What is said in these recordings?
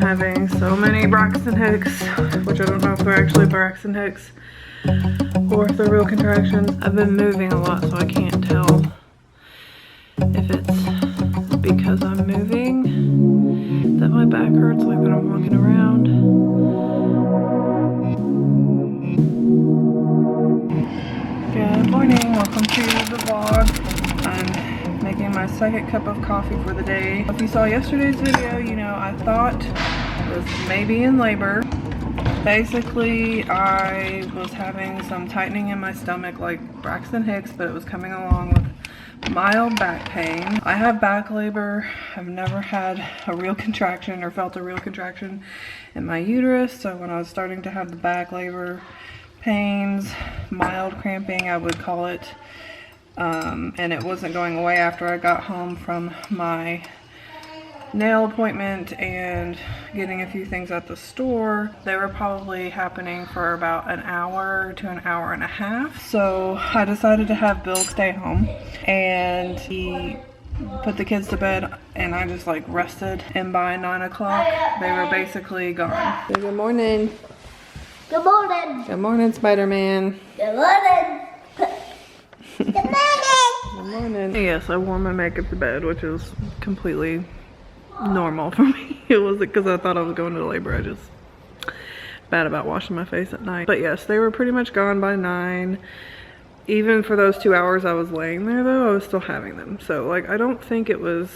having so many Braxton Hicks, which I don't know if they're actually Braxton Hicks or if they're real contractions. I've been moving a lot, so I can't tell if it's because I'm moving that my back hurts, like that I'm walking around. Good morning, welcome to the vlog. I'm making my second cup of coffee for the day. If you saw yesterday's video, you know I thought I was maybe in labor. Basically, I was having some tightening in my stomach like Braxton Hicks, but it was coming along with mild back pain. I have back labor. I've never had a real contraction or felt a real contraction in my uterus, so when I was starting to have the back labor pains, mild cramping I would call it, and it wasn't going away after I got home from my nail appointment and getting a few things at the store. They were probably happening for about an hour to an hour and a half. So I decided to have Bill stay home, and he put the kids to bed and I just like rested, and by 9 o'clock they were basically gone. So good morning. Good morning. Good morning, Spider-Man. Good morning. Good morning. Good morning. Yes, I wore my makeup to bed, which is completely normal for me. It wasn't because I thought I was going to labor. I just bad about washing my face at night. But yes, they were pretty much gone by 9. Even for those 2 hours I was laying there though, I was still having them. So like, I don't think it was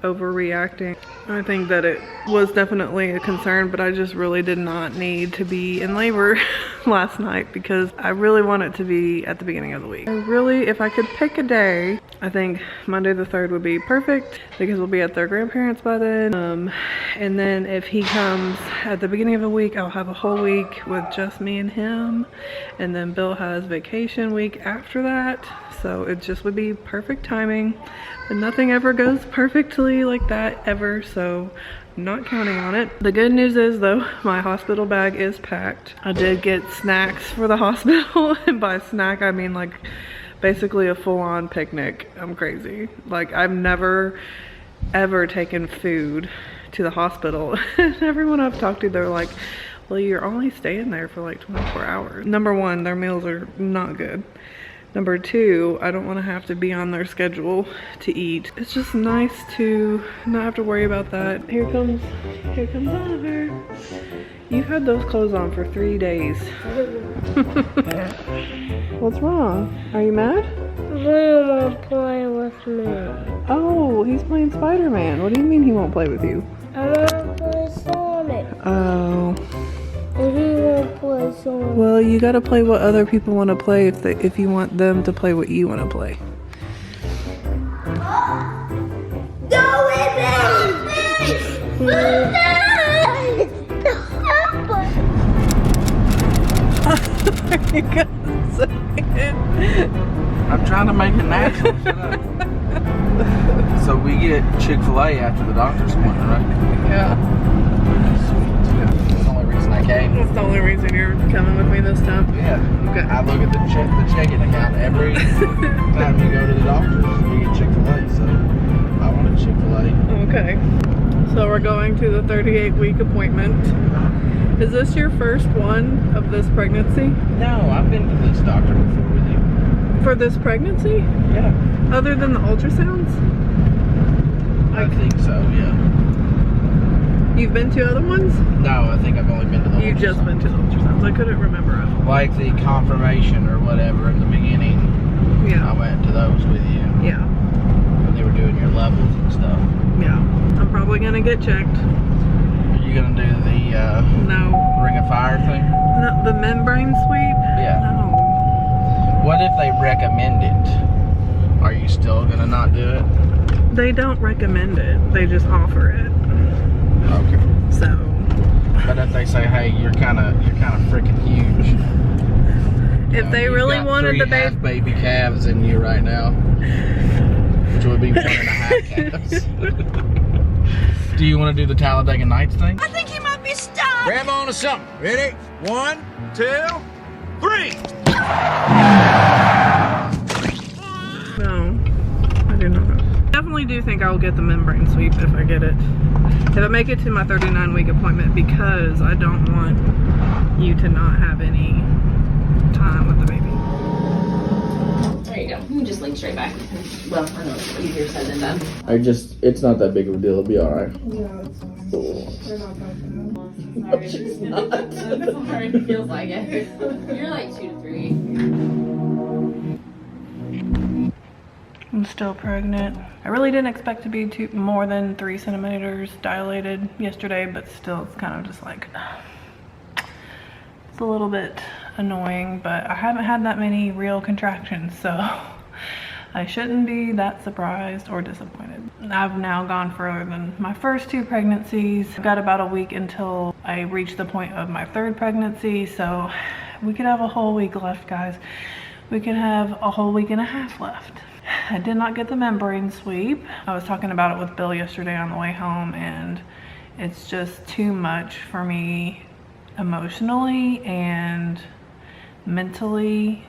overreacting. I think that it was definitely a concern, but I just really did not need to be in labor last night because I really want it to be at the beginning of the week. I really, if I could pick a day, I think Monday the 3rd would be perfect because we'll be at their grandparents by then. And then if he comes at the beginning of the week, I'll have a whole week with just me and him. And then Bill has vacation week after that. So it just would be perfect timing. But nothing ever goes perfectly like that ever, so I'm not counting on it. The good news is though, my hospital bag is packed. I did get snacks for the hospital, and by snack I mean like basically a full-on picnic. I'm crazy. Like, I've never ever taken food to the hospital. And everyone I've talked to, they're like, well, you're only staying there for like 24 hours. Number one, their meals are not good. Number two, I don't want to have to be on their schedule to eat. It's just nice to not have to worry about that. Here comes Oliver. You've had those clothes on for 3 days. What's wrong? Are you mad? He won't play with me. Oh, he's playing Spider-Man. What do you mean he won't play with you? I want to play Sonic. Oh. And he won't play Sonic. Well, you gotta play what other people want to play if you want them to play what you want to play. Go with me! You gotta say it. I'm trying to make it natural. Shut up. So we get Chick-fil-A after the doctor's appointment, right? Yeah. That's the only reason I came. That's the only reason you're coming with me this time? Yeah. Okay. I look at the checking account every time you go to the doctor's. We get Chick-fil-A, so I wanted Chick-fil-A. Okay. So we're going to the 38-week appointment. Is this your first one of this pregnancy? No, I've been to this doctor before with you. For this pregnancy? Yeah. Other than the ultrasounds? I think so, yeah. You've been to other ones? No, I think I've only been to the You've just been to the ultrasounds. I couldn't remember. Like the confirmation or whatever in the beginning. Yeah. I went to those with you. Yeah. When they were doing your levels and stuff. Yeah. I'm probably gonna get checked. Are you gonna do the No. Ring of Fire thing? No, the membrane sweep? Yeah. No. What if they recommend it? Are you still gonna not do it? They don't recommend it. They just offer it. Okay. So. But if they say, hey, you're kind of freaking huge. If they really wanted the baby, baby calves in you right now, which would be 1.5 calves. Do you want to do the Talladega Nights thing? I think he might be stuck. Grab on to something. Ready? 1, 2, 3. no, I do not. Definitely definitely do think I'll get the membrane sweep if I get it. If I make it to my 39-week appointment, because I don't want you to not have any time with the baby. There you go. You can just lean straight back. Well, I know it's easier said than done. It's not that big of a deal. It'll be alright. Yeah, it's fine. Cool. They're not that bad. Sorry. She's not. Sorry, it feels like it. You're like 2 to 3. I'm still pregnant. I really didn't expect to be more than 3 centimeters dilated yesterday, but still it's kind of just like, it's a little bit annoying, but I haven't had that many real contractions, so I shouldn't be that surprised or disappointed. I've now gone further than my first 2 pregnancies. I've got about a week until I reach the point of my 3rd pregnancy, so we could have a whole week left, guys. We could have a whole week and a half left. I did not get the membrane sweep. I was talking about it with Bill yesterday on the way home, and it's just too much for me emotionally and mentally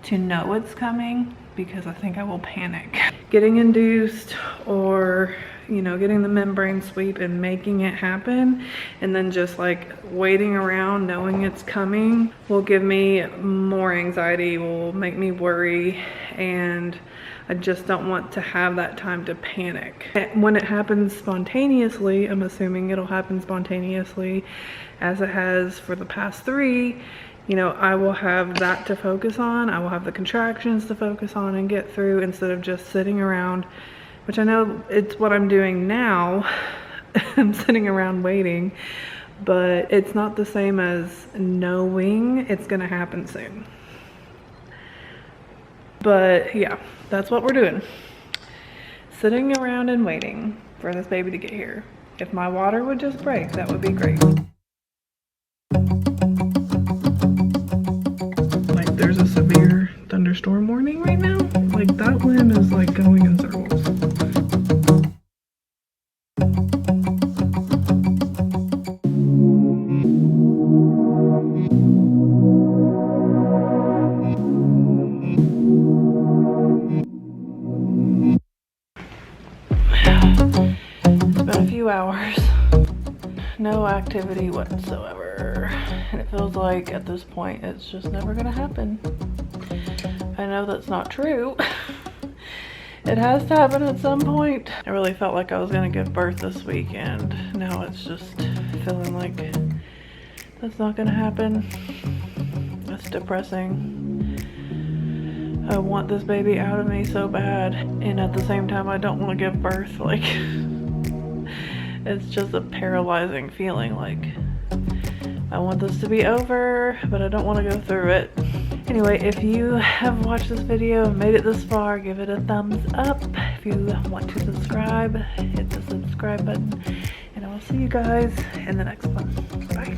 to know it's coming, because I think I will panic. Getting induced, or you know, getting the membrane sweep and making it happen, and then just like waiting around knowing it's coming, will give me more anxiety, will make me worry, and I just don't want to have that time to panic. When it happens spontaneously, I'm assuming it'll happen spontaneously as it has for the past 3, you know, I will have that to focus on. I will have the contractions to focus on and get through, instead of just sitting around, which I know it's what I'm doing now. I'm sitting around waiting, but it's not the same as knowing it's gonna happen soon. But yeah, that's what we're doing. Sitting around and waiting for this baby to get here. If my water would just break, that would be great. Like, there's a severe thunderstorm warning right now. Like, that wind is like going in circles. It's been a few hours. No activity whatsoever. And it feels like at this point it's just never gonna happen. I know that's not true. It has to happen at some point. I really felt like I was gonna give birth this week, and now it's just feeling like that's not gonna happen. That's depressing. I want this baby out of me so bad, and at the same time I don't want to give birth. Like, it's just a paralyzing feeling. Like, I want this to be over, but I don't want to go through it. Anyway, if you have watched this video and made it this far, give it a thumbs up. If you want to subscribe, hit the subscribe button, and I will see you guys in the next one. Bye.